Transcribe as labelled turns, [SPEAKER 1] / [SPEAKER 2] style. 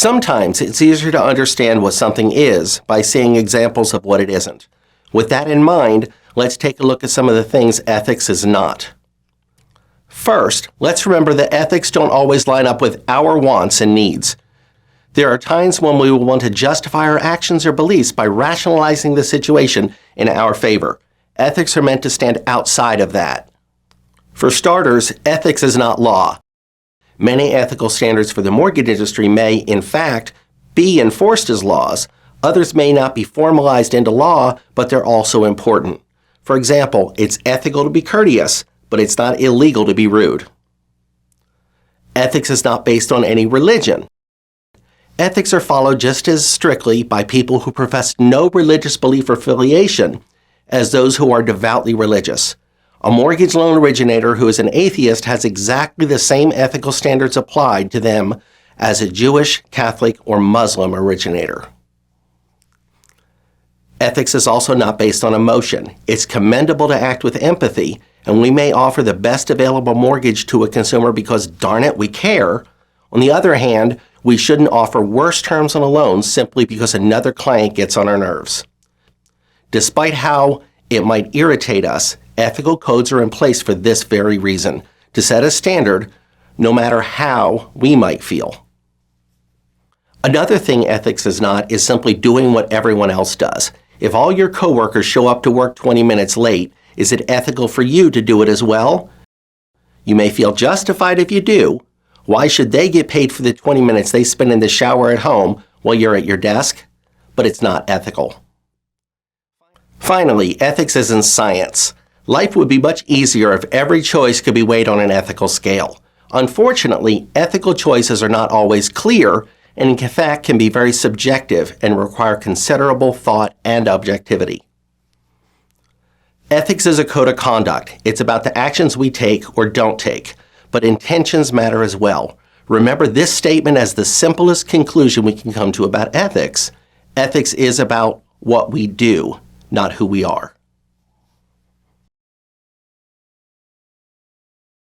[SPEAKER 1] Sometimes it's easier to understand what something is by seeing examples of what it isn't. With that in mind, let's take a look at some of the things ethics is not. First, let's remember that ethics don't always line up with our wants and needs. There are times when we will want to justify our actions or beliefs by rationalizing the situation in our favor. Ethics are meant to stand outside of that. For starters, ethics is not law. Many ethical standards for the mortgage industry may, in fact, be enforced as laws. Others may not be formalized into law, but they're also important. For example, it's ethical to be courteous, but it's not illegal to be rude. Ethics is not based on any religion. Ethics are followed just as strictly by people who profess no religious belief or affiliation as those who are devoutly religious. A mortgage loan originator who is an atheist has exactly the same ethical standards applied to them as a Jewish, Catholic, or Muslim originator. Ethics is also not based on emotion. It's commendable to act with empathy, and we may offer the best available mortgage to a consumer because, darn it, we care. On the other hand, we shouldn't offer worse terms on a loan simply because another client gets on our nerves. Despite how it might irritate us, ethical codes are in place for this very reason, to set a standard no matter how we might feel. Another thing ethics is not is simply doing what everyone else does. If all your coworkers show up to work 20 minutes late, is it ethical for you to do it as well? You may feel justified if you do. Why should they get paid for the 20 minutes they spend in the shower at home while you're at your desk? But it's not ethical. Finally, ethics isn't science. Life would be much easier if every choice could be weighed on an ethical scale. Unfortunately, ethical choices are not always clear and in fact can be very subjective and require considerable thought and objectivity. Ethics is a code of conduct. It's about the actions we take or don't take, but intentions matter as well. Remember this statement as the simplest conclusion we can come to about ethics. Ethics is about what we do, not who we are.